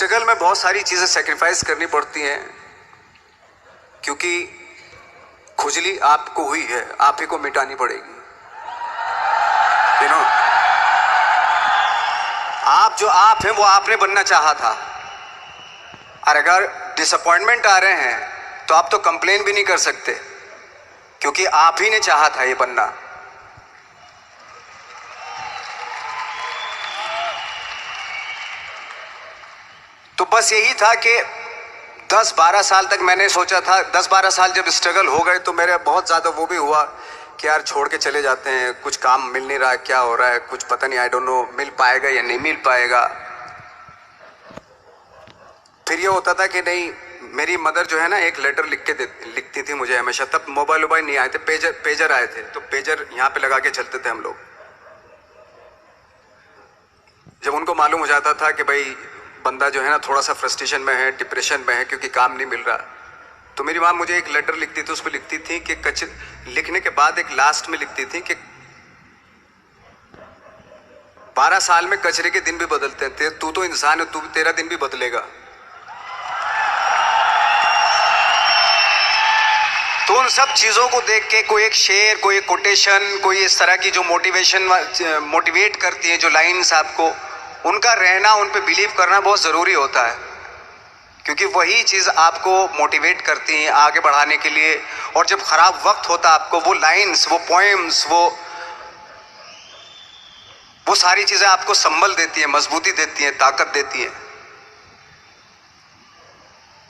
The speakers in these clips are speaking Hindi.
स्ट्रगल में बहुत सारी चीज़ें सेक्रीफाइस करनी पड़ती हैं, क्योंकि खुजली आपको हुई है, आप ही को मिटानी पड़ेगी। यू नो, आप जो आप हैं वो आपने बनना चाहा था, और अगर डिसअपॉइंटमेंट आ रहे हैं तो आप तो कंप्लेन भी नहीं कर सकते, क्योंकि आप ही ने चाहा था ये बनना। तो बस यही था कि 10-12 साल तक मैंने सोचा था, 10-12 साल जब स्ट्रगल हो गए तो मेरे बहुत ज़्यादा वो भी हुआ कि यार छोड़ के चले जाते हैं, कुछ काम मिल नहीं रहा है, क्या हो रहा है कुछ पता नहीं, आई डोंट नो मिल पाएगा या नहीं मिल पाएगा। फिर ये होता था कि नहीं, मेरी मदर जो है ना एक लेटर लिखती थी मुझे हमेशा। तब मोबाइल नहीं आए थे, पेजर आए थे, तो पेजर यहाँ पे लगा के चलते थे हम लोग। जब उनको मालूम हो जाता था कि भाई बंदा जो है ना थोड़ा सा फ्रस्ट्रेशन में है, डिप्रेशन में है, क्योंकि काम नहीं मिल रहा, तो मेरी माँ मुझे एक लेटर लिखती थी। उस पर लिखती थी कि लिखने के बाद एक लास्ट में लिखती थी कि 12 साल में कचरे के दिन भी बदलते हैं, तू तो इंसान है, तेरा दिन भी बदलेगा। तो उन सब चीज़ों को देख के कोई एक शेर, कोई एक कोटेशन, कोई इस तरह की जो मोटिवेट करती है, जो लाइन्स आपको, उनका रहना, उन पे बिलीव करना बहुत ज़रूरी होता है, क्योंकि वही चीज़ आपको मोटिवेट करती है आगे बढ़ाने के लिए। और जब ख़राब वक्त होता है आपको, वो लाइन्स, वो पोएम्स, वो सारी चीज़ें आपको संबल देती है, मजबूती देती है, ताकत देती है।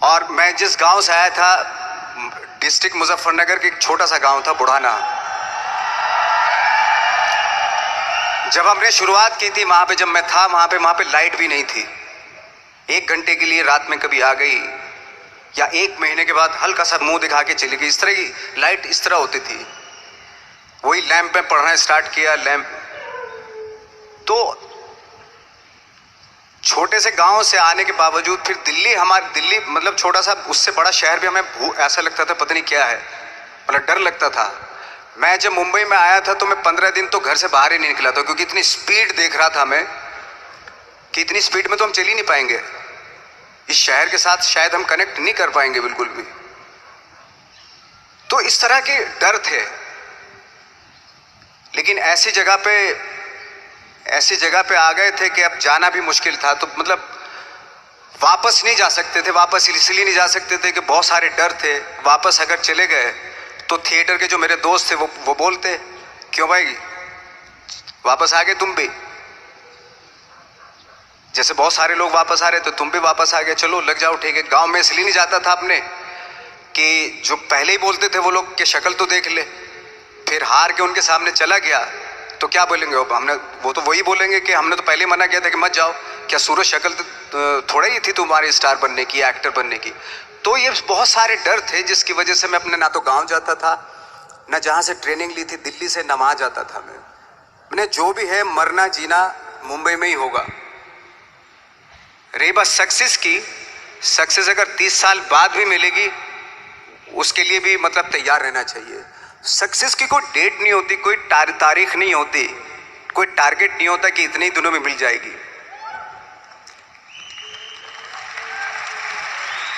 और मैं जिस गांव से आया था, डिस्ट्रिक्ट मुजफ्फरनगर के एक छोटा सा गांव था बुढ़ाना, जब हमने शुरुआत की थी वहां पे, जब मैं था वहां पे लाइट भी नहीं थी। 1 घंटे के लिए रात में कभी आ गई, या 1 महीने के बाद हल्का सा मुंह दिखा के चली गई। इस तरह की लाइट इस तरह होती थी। वही लैंप में पढ़ना स्टार्ट किया, लैंप। तो छोटे से गांव से आने के बावजूद फिर दिल्ली मतलब छोटा सा, उससे बड़ा शहर भी हमें ऐसा लगता था पता नहीं क्या है, मतलब डर लगता था। मैं जब मुंबई में आया था तो मैं 15 दिन तो घर से बाहर ही नहीं निकला था, क्योंकि इतनी स्पीड देख रहा था मैं कि इतनी स्पीड में तो हम चल ही नहीं पाएंगे, इस शहर के साथ शायद हम कनेक्ट नहीं कर पाएंगे बिल्कुल भी। तो इस तरह के डर थे। लेकिन ऐसी जगह पे आ गए थे कि अब जाना भी मुश्किल था। तो मतलब वापस नहीं जा सकते थे। वापस इसलिए नहीं जा सकते थे कि बहुत सारे डर थे। वापस अगर चले गए तो थिएटर के जो मेरे दोस्त थे वो बोलते, क्यों भाई वापस आ गए तुम भी, जैसे बहुत सारे लोग वापस आ रहे तो तुम भी वापस आ गए, चलो लग जाओ ठीक है। गांव में इसलिए नहीं जाता था अपने कि जो पहले ही बोलते थे वो लोग कि शक्ल तो देख ले, फिर हार के उनके सामने चला गया तो क्या बोलेंगे वो तो वही बोलेंगे कि हमने तो पहले मना किया था कि मत जाओ, क्या सूरज शक्ल तो थोड़ा ही थी तुम्हारे स्टार बनने की, एक्टर बनने की। तो ये बहुत सारे डर थे जिसकी वजह से मैं अपने ना तो गांव जाता था, ना जहां से ट्रेनिंग ली थी दिल्ली से, ना वहां जाता था। मैंने जो भी है मरना जीना मुंबई में ही होगा। रही बात सक्सेस की, सक्सेस अगर 30 साल बाद भी मिलेगी उसके लिए भी मतलब तैयार रहना चाहिए। सक्सेस की कोई डेट नहीं होती, कोई तारीख नहीं होती, कोई टारगेट नहीं होता कि इतने ही दिनों में मिल जाएगी।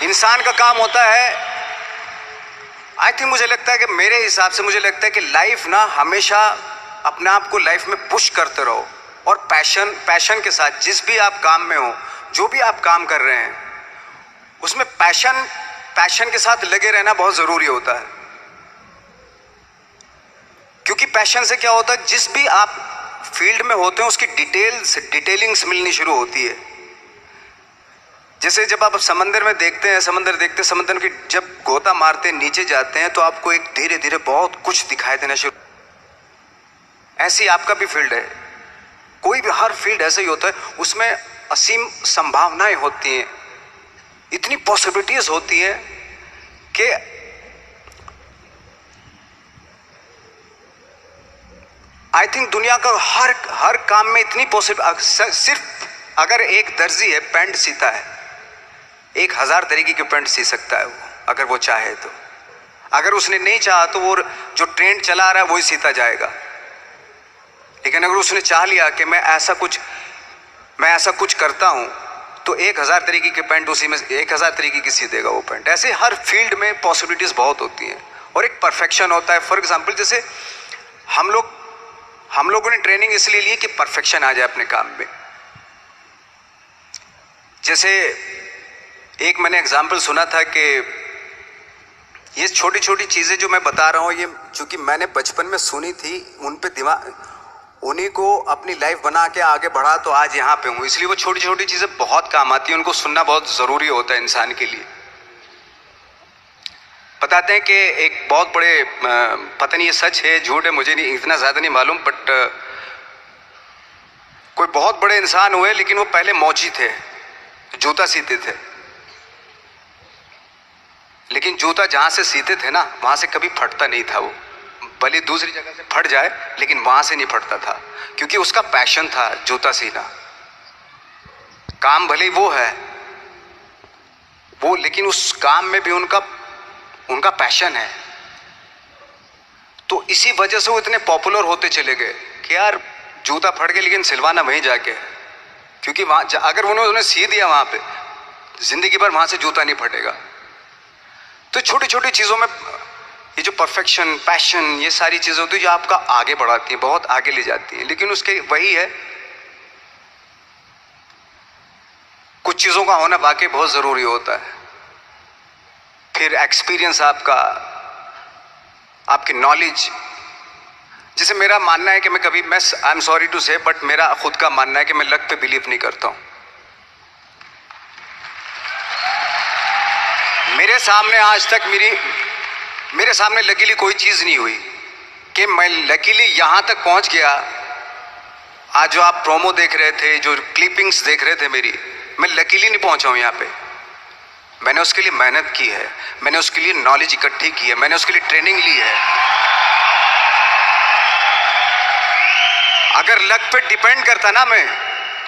इंसान का काम होता है, आई थिंक मुझे लगता है कि मेरे हिसाब से मुझे लगता है कि लाइफ ना हमेशा अपने आप को लाइफ में पुश करते रहो, और पैशन के साथ जिस भी आप काम में हो, जो भी आप काम कर रहे हैं उसमें पैशन के साथ लगे रहना बहुत जरूरी होता है। क्योंकि पैशन से क्या होता है, जिस भी आप फील्ड में होते हैं उसकी डिटेलिंग्स मिलनी शुरू होती है। जैसे जब आप समंदर में देखते हैं, समंदर की जब गोता मारते हैं, नीचे जाते हैं तो आपको एक धीरे धीरे बहुत कुछ दिखाई देना शुरू। ऐसी आपका भी फील्ड है, कोई भी हर फील्ड ऐसा ही होता है, उसमें असीम संभावनाएं होती हैं, इतनी पॉसिबिलिटीज होती है कि आई थिंक दुनिया का हर काम में इतनी सिर्फ अगर एक दर्जी है पैंट सीता है, 1000 तरीके के पैंट सी सकता है वो, अगर वो चाहे तो। अगर उसने नहीं चाहा तो वो जो ट्रेंड चला रहा है वही सीता जाएगा। लेकिन अगर उसने चाह लिया कि मैं ऐसा कुछ करता हूं, तो 1000 तरीके के पैंट उसी में 1000 तरीके की सी देगा वो पैंट। ऐसे हर फील्ड में पॉसिबिलिटीज बहुत होती हैं और एक परफेक्शन होता है। फॉर एग्जाम्पल जैसे हम लोगों ने ट्रेनिंग इसलिए ली कि परफेक्शन आ जाए अपने काम में। जैसे एक मैंने एग्जाम्पल सुना था कि ये छोटी छोटी चीजें जो मैं बता रहा हूँ, ये चूंकि मैंने बचपन में सुनी थी, उन पे दिमाग, उन्हीं को अपनी लाइफ बना के आगे बढ़ा तो आज यहाँ पे हूँ। इसलिए वो छोटी छोटी चीजें बहुत काम आती हैं, उनको सुनना बहुत जरूरी होता है इंसान के लिए। बताते हैं कि एक बहुत बड़े, पता नहीं ये सच है झूठ है, मुझे नहीं इतना ज्यादा नहीं मालूम, बट कोई बहुत बड़े इंसान हुए, लेकिन वो पहले मौची थे, जूता सीते थे। लेकिन जूता जहां से सीते थे ना, वहां से कभी फटता नहीं था। वो भले दूसरी जगह से फट जाए, लेकिन वहां से नहीं फटता था, क्योंकि उसका पैशन था जूता सीना। काम भले वो है वो, लेकिन उस काम में भी उनका पैशन है। तो इसी वजह से वो इतने पॉपुलर होते चले गए कि यार जूता फट गया लेकिन सिलवाना वहीं जाके, क्योंकि वहां अगर उन्होंने सी दिया वहां पे, जिंदगी भर वहां से जूता नहीं फटेगा। तो छोटी छोटी चीजों में ये जो परफेक्शन, पैशन, ये सारी चीजें होती है जो आपका आगे बढ़ाती हैं, बहुत आगे ले जाती हैं। लेकिन उसके वही है, कुछ चीजों का होना वाकई बहुत जरूरी होता है। फिर एक्सपीरियंस आपका, आपकी नॉलेज। जैसे मेरा मानना है कि मैं आई एम सॉरी टू से, बट मेरा खुद का मानना है कि मैं लक पे बिलीव नहीं करता हूं। मेरे सामने आज तक मेरे सामने लकीली कोई चीज नहीं हुई कि मैं लकीली यहां तक पहुंच गया। आज जो आप प्रोमो देख रहे थे, जो क्लिपिंग्स देख रहे थे मेरी, मैं लकीली नहीं पहुंचा हूं यहां पे। मैंने उसके लिए मेहनत की है, मैंने उसके लिए नॉलेज इकट्ठी की है, मैंने उसके लिए ट्रेनिंग ली है। अगर लक पे डिपेंड करता ना मैं,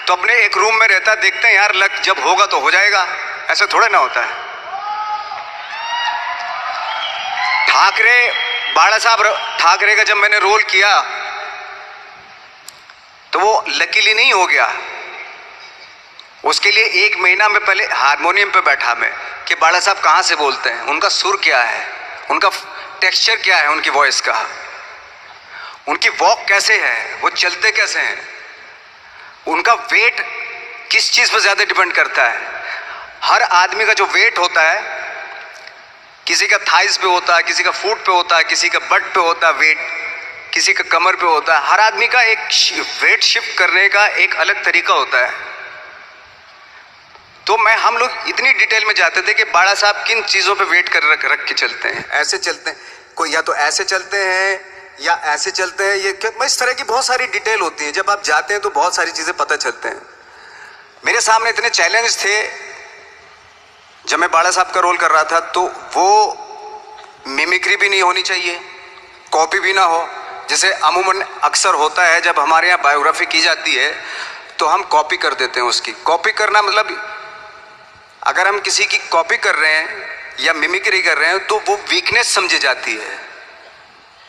तो अपने एक रूम में रहता, देखते हैं यार लक जब होगा तो हो जाएगा, ऐसा थोड़ा ना होता है। बाला साहब ठाकरे का जब मैंने रोल किया तो वो लकीली नहीं हो गया। उसके लिए 1 महीना में पहले हारमोनियम पे बैठा मैं कि बाला साहब कहाँ से बोलते हैं, उनका सुर क्या है, उनका टेक्सचर क्या है, उनकी वॉइस का, उनकी वॉक कैसे है, वो चलते कैसे हैं, उनका वेट किस चीज पर ज्यादा डिपेंड करता है। हर आदमी का जो वेट होता है, किसी का थाइस पे होता है, किसी का फुट पे होता है, किसी का बट पे होता है वेट, किसी का कमर पे होता है। हर आदमी का एक वेट शिफ्ट करने का एक अलग तरीका होता है। तो हम लोग इतनी डिटेल में जाते थे कि बाड़ा साहब किन चीजों पे वेट कर रख के चलते हैं, ऐसे चलते हैं, कोई या तो ऐसे चलते हैं या ऐसे चलते हैं, ये इस तरह की बहुत सारी डिटेल होती है। जब आप जाते हैं तो बहुत सारी चीजें पता चलते हैं। मेरे सामने इतने चैलेंज थे जब मैं बाड़ा साहब का रोल कर रहा था, तो वो मिमिक्री भी नहीं होनी चाहिए, कॉपी भी ना हो। जैसे अमूमन अक्सर होता है जब हमारे यहाँ बायोग्राफी की जाती है तो हम कॉपी कर देते हैं उसकी। कॉपी करना मतलब अगर हम किसी की कॉपी कर रहे हैं या मिमिक्री कर रहे हैं तो वो वीकनेस समझी जाती है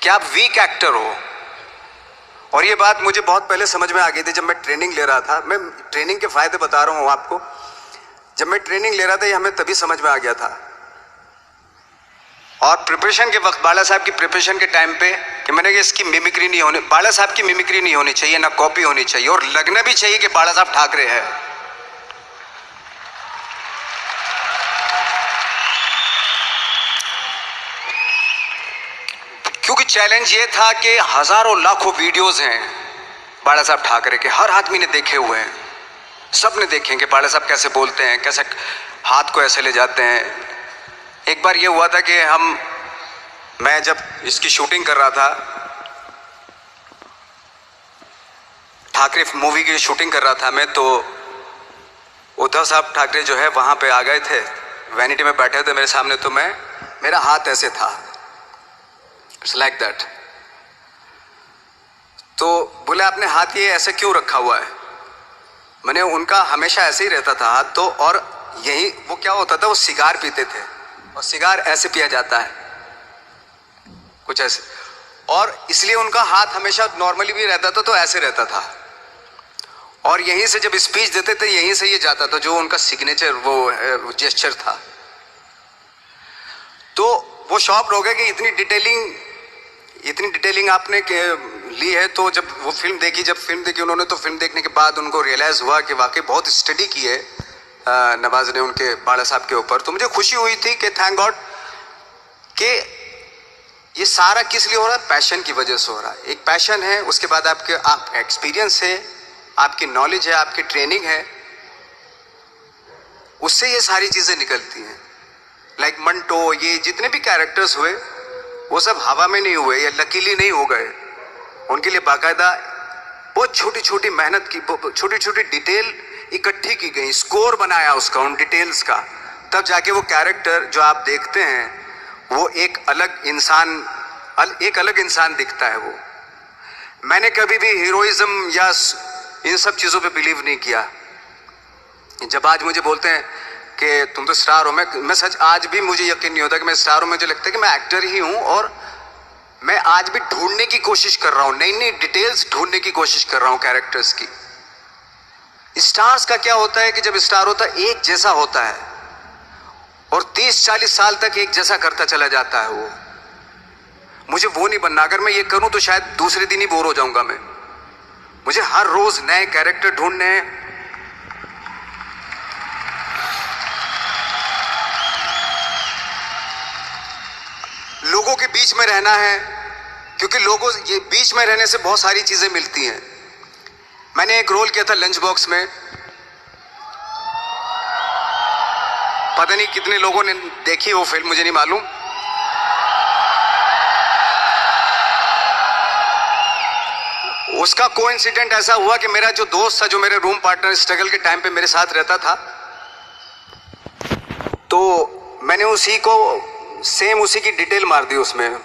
कि आप वीक एक्टर हो। और ये बात मुझे बहुत पहले समझ में आ गई थी जब मैं ट्रेनिंग ले रहा था। मैं ट्रेनिंग के फायदे बता रहा हूँ आपको। जब मैं ट्रेनिंग ले रहा था ये हमें तभी समझ में आ गया था। और प्रिपरेशन के वक्त, बाला साहब की प्रिपरेशन के टाइम पे, कि मैंने कि इसकी मिमिक्री नहीं होनी, बाला साहब की मिमिक्री नहीं होनी चाहिए, ना कॉपी होनी चाहिए, और लगना भी चाहिए कि बाला साहब ठाकरे हैं। क्योंकि चैलेंज ये था कि हजारों लाखों वीडियोस हैं बाला साहब ठाकरे के, हर आदमी ने देखे हुए हैं, सब ने देखे कि बाला साहब कैसे बोलते हैं, कैसे हाथ को ऐसे ले जाते हैं। एक बार ये हुआ था कि मैं जब इसकी शूटिंग कर रहा था, ठाकरे मूवी की शूटिंग कर रहा था मैं, तो उद्धव साहब ठाकरे जो है वहां पे आ गए थे, वैनिटी में बैठे थे मेरे सामने। तो मेरा हाथ ऐसे था, इट्स लाइक दैट। तो बोले आपने हाथ ये ऐसे क्यों रखा हुआ है? मैंने उनका हमेशा ऐसे ही रहता था हाथ तो, और यही वो क्या होता था, वो सिगार पीते थे और सिगार ऐसे पिया जाता है कुछ ऐसे, और इसलिए उनका हाथ हमेशा नॉर्मली भी रहता था तो ऐसे रहता था। और यहीं से जब स्पीच देते थे यहीं से ये जाता था, जो उनका सिग्नेचर वो जेस्चर था। तो वो शॉक्ड हो गए कि इतनी डिटेलिंग आपने ली है। तो जब वो फिल्म देखी उन्होंने, तो फिल्म देखने के बाद उनको रियलाइज हुआ कि वाकई बहुत स्टडी की है नवाज ने उनके बाड़ा साहब के ऊपर। तो मुझे खुशी हुई थी कि थैंक गॉड कि ये सारा किस लिए हो रहा है, पैशन की वजह से हो रहा है। एक पैशन है, उसके बाद आप एक्सपीरियंस है, आपकी नॉलेज है, आपकी ट्रेनिंग है, उससे ये सारी चीजें निकलती हैं। लाइक मंटो, ये जितने भी कैरेक्टर्स हुए वो सब हवा में नहीं हुए या लकीली नहीं हो गए। उनके लिए बाकायदा बहुत छोटी छोटी मेहनत की, छोटी छोटी डिटेल इकट्ठी की गई, स्कोर बनाया उसका, उन डिटेल्स का, तब जाके वो कैरेक्टर जो आप देखते हैं वो एक अलग इंसान दिखता है। वो मैंने कभी भी हीरोइज्म या इन सब चीजों पे बिलीव नहीं किया। जब आज मुझे बोलते हैं कि तुम तो स्टार हो, मैं सच आज भी मुझे यकीन नहीं होता कि मैं स्टार हूं। मुझे लगता है कि मैं एक्टर ही हूं, और मैं आज भी ढूंढने की कोशिश कर रहा हूं, नई नई डिटेल्स ढूंढने की कोशिश कर रहा हूं कैरेक्टर्स की। स्टार्स का क्या होता है कि जब स्टार होता है एक जैसा होता है और 30-40 साल तक एक जैसा करता चला जाता है। वो मुझे वो नहीं बनना। अगर मैं ये करूं तो शायद दूसरे दिन ही बोर हो जाऊंगा मैं। मुझे हर रोज नए कैरेक्टर ढूंढने हैं। लोगों के बीच में रहना है, क्योंकि लोगों ये बीच में रहने से बहुत सारी चीजें मिलती हैं। मैंने एक रोल किया था लंच बॉक्स में, पता नहीं कितने लोगों ने देखी वो फिल्म, मुझे नहीं मालूम। उसका कोइंसिडेंट ऐसा हुआ कि मेरा जो दोस्त था, जो मेरे रूम पार्टनर स्ट्रगल के टाइम पे मेरे साथ रहता था, तो मैंने उसी की डिटेल मार दी उसमें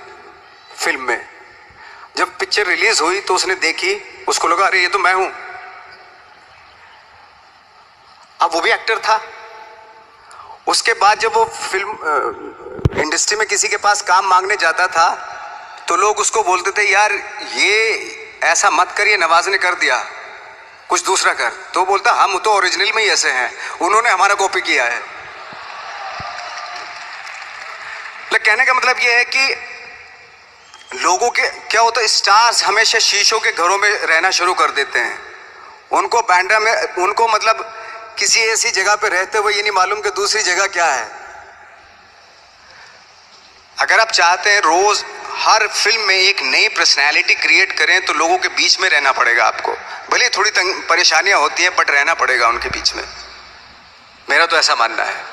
फिल्म में। जब पिक्चर रिलीज हुई तो उसने देखी, उसको लगा अरे ये तो मैं हूं। अब वो भी एक्टर था। उसके बाद जब वो फिल्म इंडस्ट्री में किसी के पास काम मांगने जाता था तो लोग उसको बोलते थे यार ये ऐसा मत कर, ये नवाज ने कर दिया, कुछ दूसरा कर। तो बोलता हम तो ओरिजिनल में ही ऐसे हैं, उन्होंने हमारा कॉपी किया है। कहने का मतलब ये है कि लोगों के क्या होता है, स्टार्स हमेशा शीशों के घरों में रहना शुरू कर देते हैं। उनको बांद्रा में, उनको मतलब किसी ऐसी जगह पे रहते हुए ये नहीं मालूम कि दूसरी जगह क्या है। अगर आप चाहते हैं रोज हर फिल्म में एक नई पर्सनैलिटी क्रिएट करें तो लोगों के बीच में रहना पड़ेगा आपको। भले थोड़ी परेशानियां होती हैं बट रहना पड़ेगा उनके बीच में। मेरा तो ऐसा मानना है।